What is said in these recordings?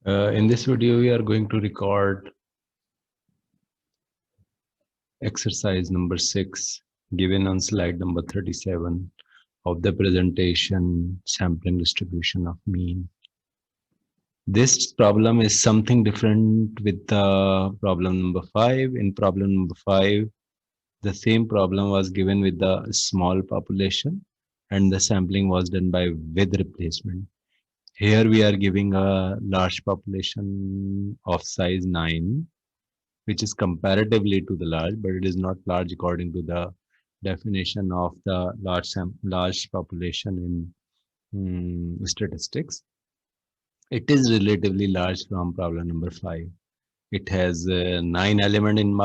In this video, we are going to record exercise number 6 given on slide number 37 of the presentation sampling distribution of mean. This problem is something different with the problem number 5. In problem number 5, the same problem was given with the small population and the sampling was done by with replacement. Here we are giving a large population of size 9, which is comparatively to the large, but it is not large according to the definition of the large population in statistics. It is relatively large from problem number 5. It has 9 element in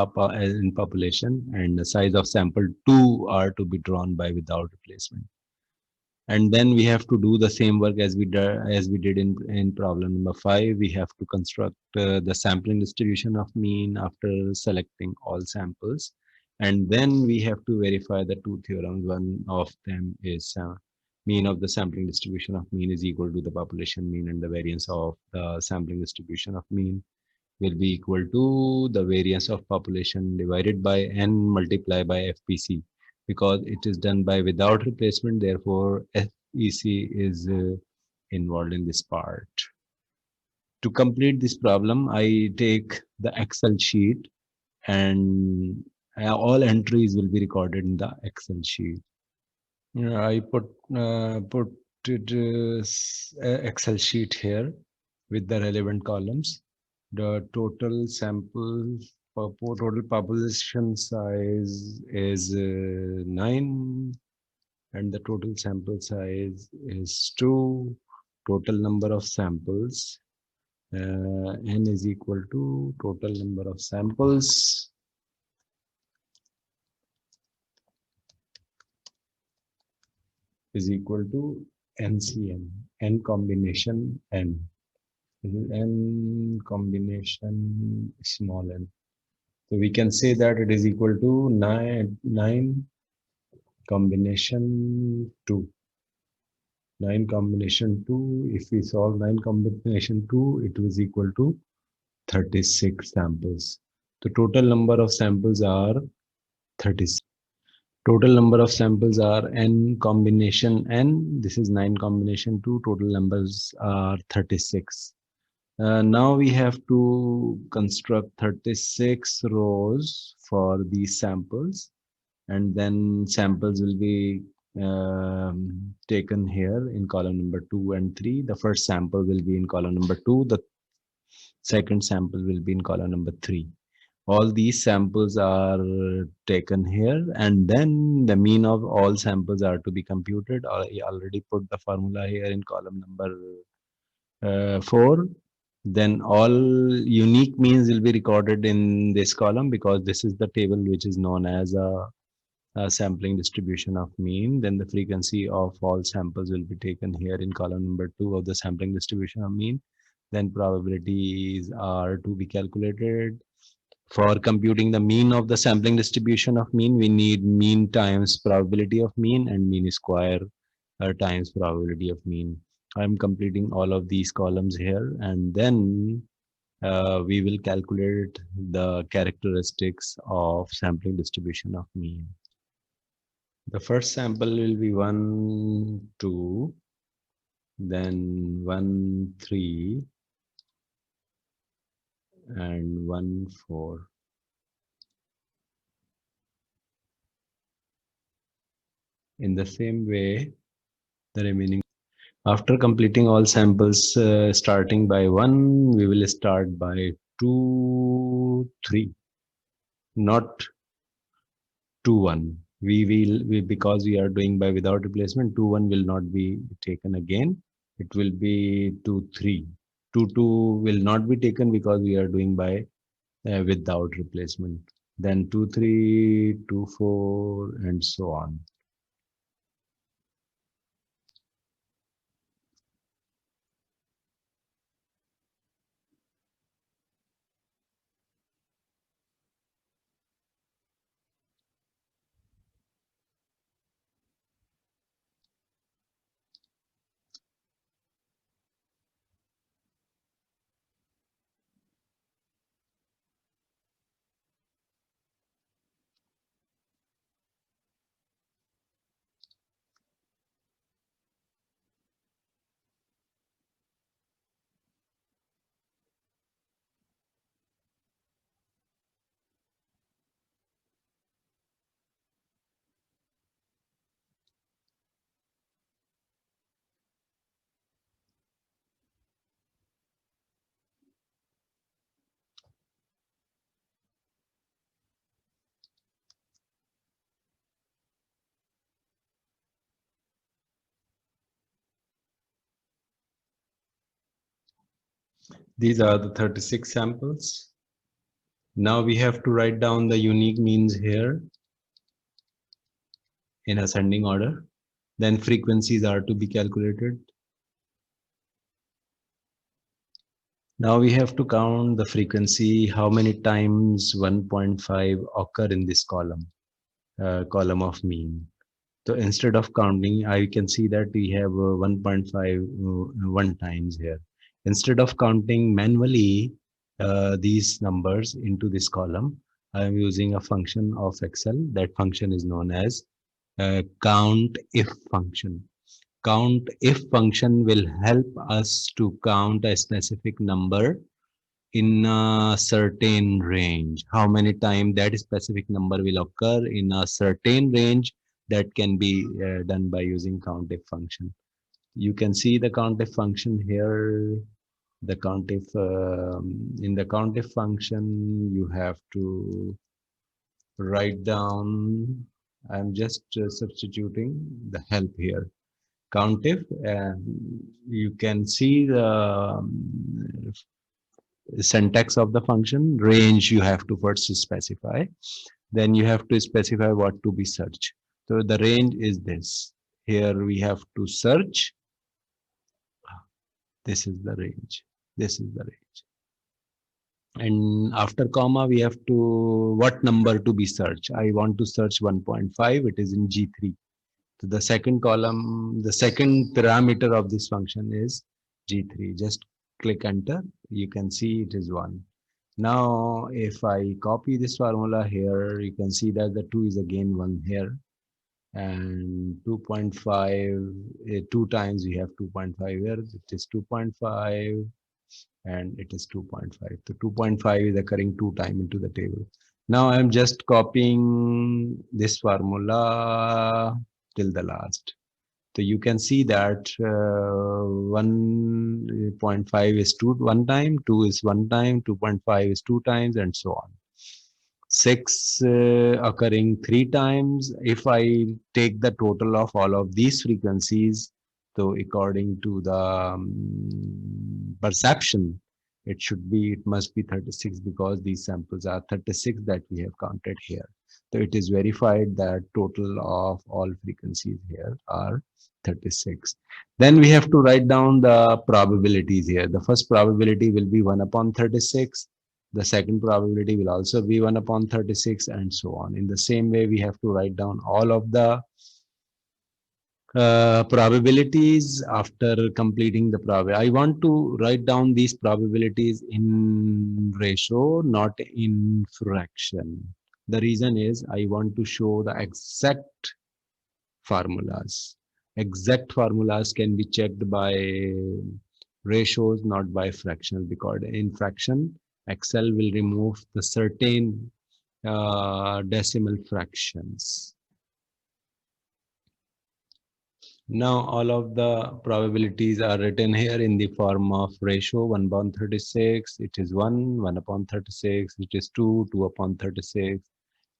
population, and the size of sample 2 are to be drawn by without replacement. And then we have to do the same work as we did in problem number 5. We have to construct the sampling distribution of mean after selecting all samples, and then we have to verify the two theorems. One of them is mean of the sampling distribution of mean is equal to the population mean, and the variance of the sampling distribution of mean will be equal to the variance of population divided by n multiplied by FPC, because it is done by without replacement. Therefore, FEC is involved in this part. To complete this problem, I take the Excel sheet, and all entries will be recorded in the Excel sheet. I put it, Excel sheet here with the relevant columns. The total sample total population size is 9, and the total sample size is 2. Total number of samples n is equal to total number of samples is equal to NCN, n combination n. N combination small n. So we can say that it is equal to 9 combination 2. 9 combination 2, if we solve 9 combination 2, it was equal to 36 samples. The total number of samples are 36. Total number of samples are n combination n. This is 9 combination 2. Total numbers are 36. Now we have to construct 36 rows for these samples, and then samples will be taken here in column number 2 and 3. The first sample will be in column number 2. The second sample will be in column number 3. All these samples are taken here, and then the mean of all samples are to be computed. I already put the formula here in column number 4. Then all unique means will be recorded in this column, because this is the table which is known as a sampling distribution of mean. Then the frequency of all samples will be taken here in column number 2 of the sampling distribution of mean. Then probabilities are to be calculated. For computing the mean of the sampling distribution of mean, we need mean times probability of mean, and mean square times probability of mean. I'm completing all of these columns here, and then we will calculate the characteristics of sampling distribution of mean. The first sample will be 1, 2, then 1, 3, and 1, 4. In the same way, the remaining. After completing all samples starting by 1, we will start by 2, 3, not 2, 1. Because we are doing by without replacement, 2, 1 will not be taken again. It will be 2, 3. 2, 2 will not be taken because we are doing by without replacement. Then 2, 3, 2, 4, and so on. These are the 36 samples. Now we have to write down the unique means here in ascending order. Then frequencies are to be calculated. Now we have to count the frequency, how many times 1.5 occur in this column of mean. So instead of counting, I can see that we have 1.5 one times here. Instead of counting manually these numbers into this column, I am using a function of Excel. That function is known as count if function. Count if function will help us to count a specific number in a certain range. How many times that specific number will occur in a certain range, that can be done by using countif function. You can see the countif function here. The countif in the countif function, you have to write down. I'm just substituting the help here. Countif, and you can see the syntax of the function. Range you have to first specify, then you have to specify what to be searched. So the range is this. Here we have to search. This is the range. This is the range. And after comma, we have to what number to be searched. I want to search 1.5. It is in G3. So the second column, the second parameter of this function is G3. Just click enter. You can see it is 1. Now, if I copy this formula here, you can see that the 2 is again 1 here. And 2.5, 2 times we have 2.5 here. It is 2.5 and it is 2.5. So 2.5 is occurring 2 times into the table. Now I'm just copying this formula till the last. So you can see that 1.5 is 1 time, 2 is 1 time, 2.5 is 2 times, and so on. 6 occurring 3 times. If I take the total of all of these frequencies, so according to the perception, it must be 36, because these samples are 36 that we have counted here. So it is verified that total of all frequencies here are 36. Then we have to write down the probabilities here. The first probability will be 1 upon 36. The second probability will also be 1 upon 36, and so on. In the same way, we have to write down all of the probabilities after completing the probability. I want to write down these probabilities in ratio, not in fraction. The reason is I want to show the exact formulas. Exact formulas can be checked by ratios, not by fractional, because in fraction, Excel will remove the certain decimal fractions. Now all of the probabilities are written here in the form of ratio. 1 upon 36, it is 1, 1 upon 36, it is 2, 2 upon 36,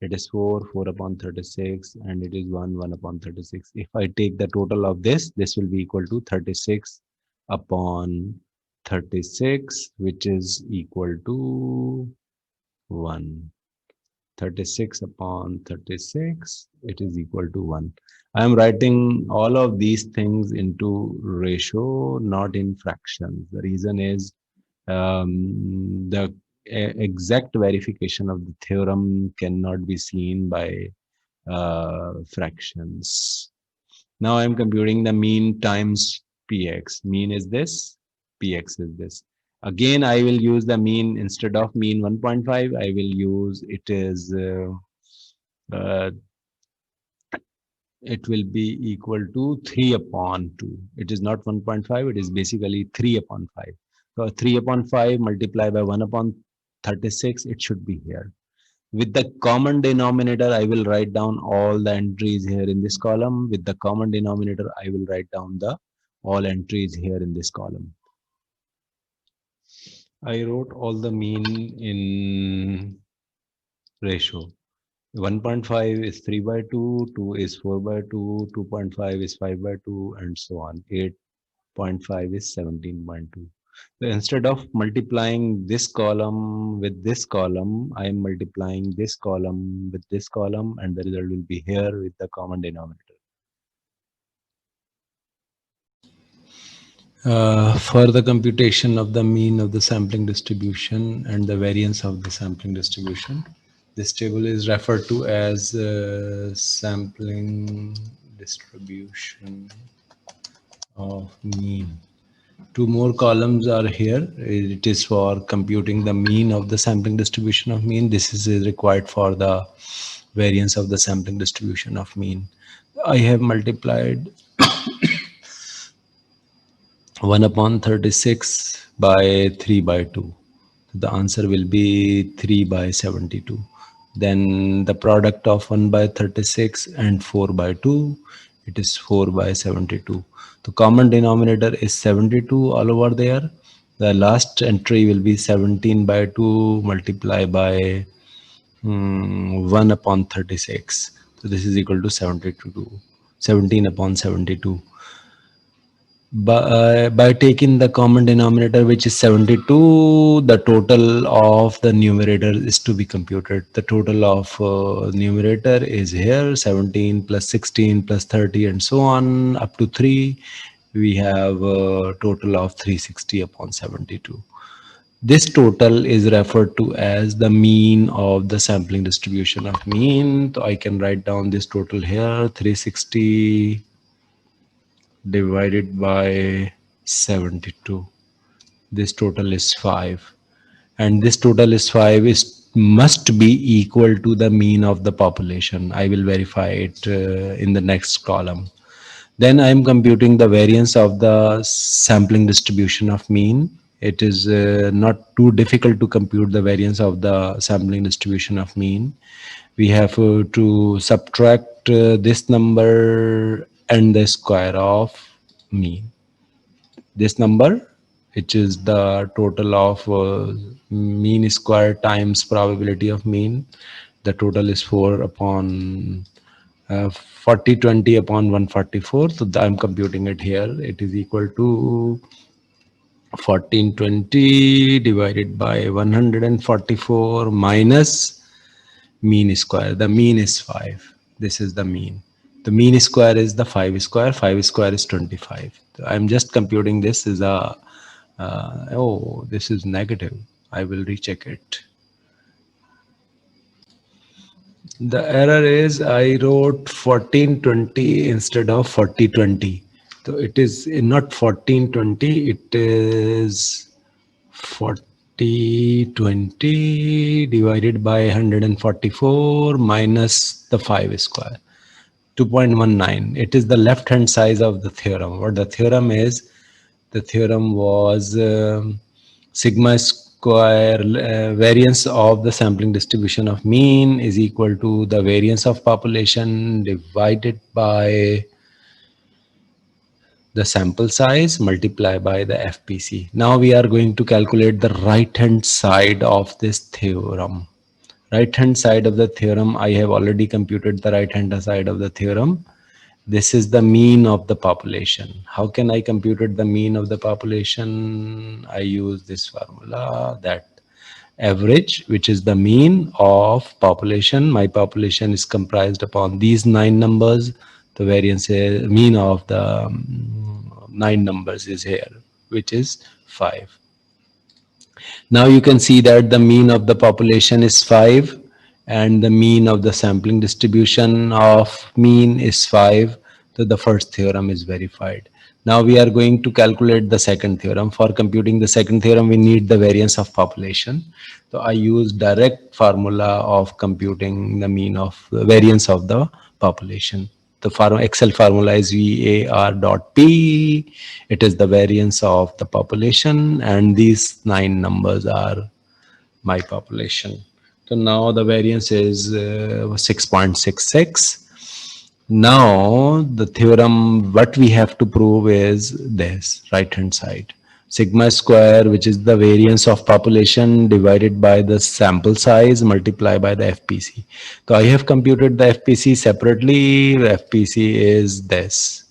it is 4, 4 upon 36, and it is 1, 1 upon 36. If I take the total of this will be equal to 36 upon 36, which is equal to 1. 36 upon 36, it is equal to 1. I am writing all of these things into ratio, not in fractions. The reason is the exact verification of the theorem cannot be seen by fractions. Now I am computing the mean times px. Mean is this, px is this. Again, I will use the mean. Instead of mean 1.5, I will use it will be equal to 3 upon 2. It is not 1.5, it is basically 3 upon 5. So 3 upon 5 multiplied by 1 upon 36, it should be here. With the common denominator, I will write down all the entries here in this column. With the common denominator, I will write down the all entries here in this column. I wrote all the mean in ratio. 1.5 is 3 by 2, 2 is 4 by 2, 2.5 is 5 by 2, and so on. 8.5 is 17.2. So instead of multiplying this column with this column, I am multiplying this column with this column, and the result will be here with the common denominator. For the computation of the mean of the sampling distribution and the variance of the sampling distribution, this table is referred to as sampling distribution of mean. Two more columns are here. It is for computing the mean of the sampling distribution of mean. This is required for the variance of the sampling distribution of mean. I have multiplied 1 upon 36 by 3 by 2. The answer will be 3 by 72. Then the product of 1 by 36 and 4 by 2, it is 4 by 72. The common denominator is 72 all over there. The last entry will be 17 by 2 multiplied by 1 upon 36. So this is equal to 72, 17 upon 72. By taking the common denominator, which is 72, the total of the numerator is to be computed. The total of numerator is here, 17 plus 16 plus 30 and so on up to 3. We have a total of 360 upon 72. This total is referred to as the mean of the sampling distribution of mean. So I can write down this total here, 360 divided by 72. This total is 5, and this total is 5 is must be equal to the mean of the population. I will verify it in the next column. Then I am computing the variance of the sampling distribution of mean. It is not too difficult to compute the variance of the sampling distribution of mean. We have to subtract this number and the square of mean. This number, which is the total of mean square times probability of mean. The total is 4 upon 40, 20 upon 144. So I'm computing it here. It is equal to 1420 divided by 144 minus mean square. The mean is 5. This is the mean. The mean square is the 5 square. 5 square is 25. I'm just computing this as a, oh, this is negative. I will recheck it. The error is I wrote 1420 instead of 4020. So it is not 1420, it is 4020 divided by 144 minus the 5 square. 2.19. It is the left hand side of the theorem. What the theorem is, the theorem was sigma square variance of the sampling distribution of mean is equal to the variance of population divided by the sample size multiplied by the FPC. Now we are going to calculate the right hand side of this theorem. Right hand side of the theorem, I have already computed the right hand side of the theorem. This is the mean of the population. How can I compute the mean of the population? I use this formula, that average, which is the mean of population. My population is comprised upon these 9 numbers. The variance is mean of the 9 numbers is here, which is 5. Now you can see that the mean of the population is 5 and the mean of the sampling distribution of mean is 5. So the first theorem is verified. Now we are going to calculate the second theorem. For computing the second theorem, we need the variance of population. So I use direct formula of computing the mean of the variance of the population. The Excel formula is VAR dot P. It is the variance of the population, and these 9 numbers are my population. So now the variance is 6.66. Now the theorem, what we have to prove is this right hand side. Sigma square, which is the variance of population divided by the sample size multiplied by the FPC. So I have computed the FPC separately. The FPC is this.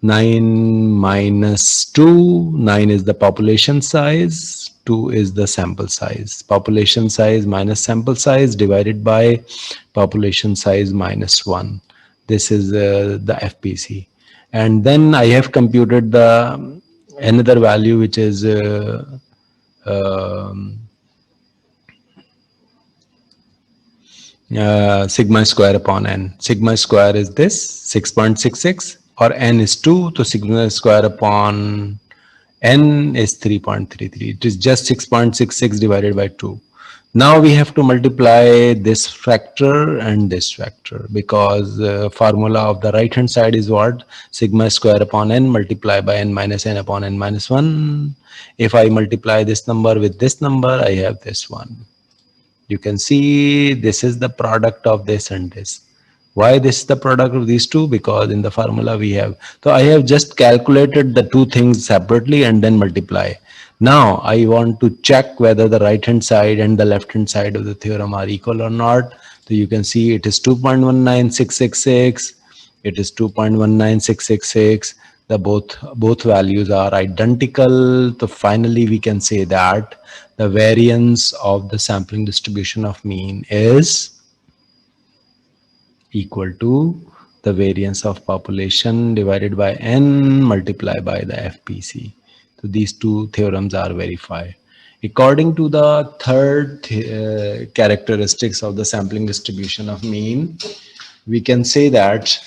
9 minus 2, 9 is the population size, 2 is the sample size. Population size minus sample size divided by population size minus 1. This is the FPC. And then I have computed the another value, which is um, sigma square upon n. Sigma square is this 6.66 or n is 2, so sigma square upon n is 3.33. It is just 6.66 divided by 2. Now we have to multiply this factor and this factor, because formula of the right hand side is what? Sigma square upon n multiplied by n minus n upon n minus 1. If I multiply this number with this number, I have this one. You can see this is the product of this and this. Why this is the product of these two? Because in the formula we have. So I have just calculated the two things separately and then multiply. Now I want to check whether the right hand side and the left hand side of the theorem are equal or not. So you can see it is 2.19666. It is 2.19666. The both values are identical. So finally we can say that the variance of the sampling distribution of mean is equal to the variance of population divided by n multiplied by the FPC. So these two theorems are verified. According to the third characteristics of the sampling distribution of mean, we can say that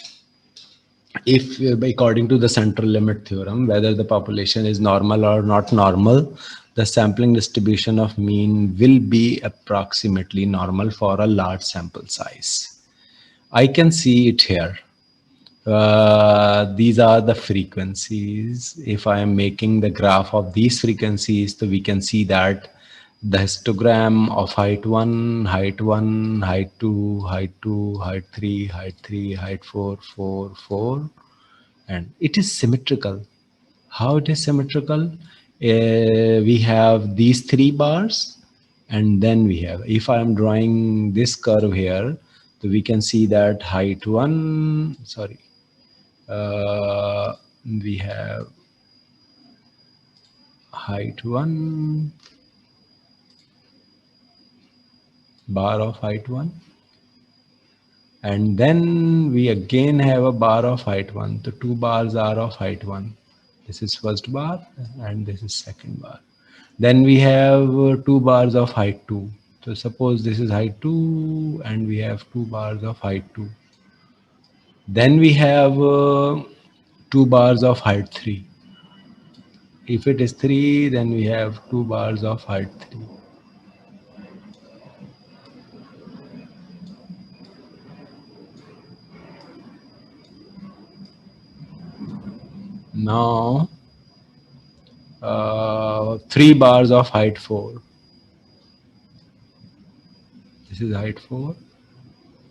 if according to the central limit theorem, whether the population is normal or not normal, the sampling distribution of mean will be approximately normal for a large sample size. I can see it here. These are the frequencies. If I am making the graph of these frequencies, so we can see that the histogram of height 1, height 1, height 2, height 2, height 3, height 3, height 4, 4, 4, and it is symmetrical. How it is symmetrical? We have these three bars, and then we have, if I am drawing this curve here, so we can see that height 1, sorry, we have height 1, bar of height 1, and then we again have a bar of height 1. The two bars are of height 1. This is first bar and this is second bar. Then we have two bars of height 2. So suppose this is height 2 and we have two bars of height 2. Then we have two bars of height 3. If it is 3, then we have two bars of height 3. Now, 3 bars of height 4. This is height 4,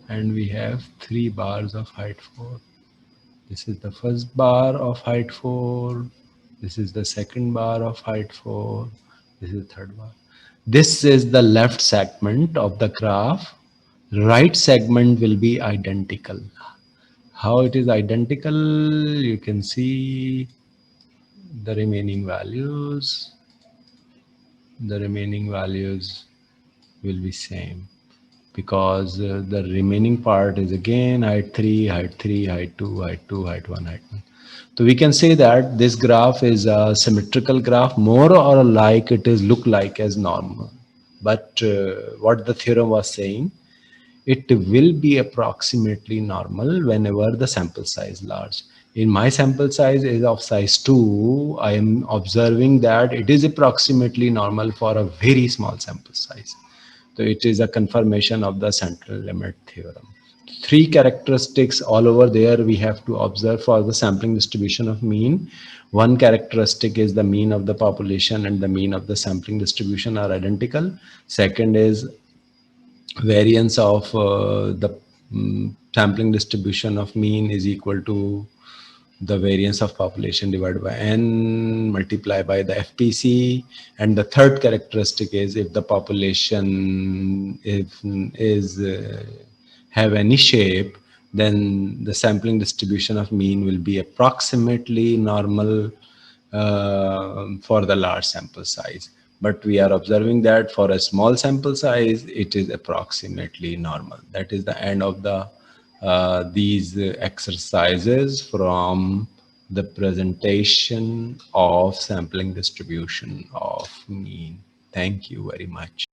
and we have 3 bars of height 4. This is the first bar of height 4. This is the second bar of height 4. This is the third bar. This is the left segment of the graph. Right segment will be identical. How it is identical? You can see the remaining values. The remaining values will be same, because the remaining part is again height 3, height 3, height 2, height 2, height 1, height 1. So we can say that this graph is a symmetrical graph, more or like it is look like as normal. But what the theorem was saying, it will be approximately normal whenever the sample size large. In my sample size is of size 2, I am observing that it is approximately normal for a very small sample size. So it is a confirmation of the central limit theorem. Three characteristics all over there we have to observe for the sampling distribution of mean. One characteristic is the mean of the population and the mean of the sampling distribution are identical. Second is variance of the sampling distribution of mean is equal to the variance of population divided by n multiplied by the FPC. And the third characteristic is if the population is have any shape, then the sampling distribution of mean will be approximately normal for the large sample size. But we are observing that for a small sample size, it is approximately normal. That is the end of the these exercises from the presentation of sampling distribution of mean. Thank you very much.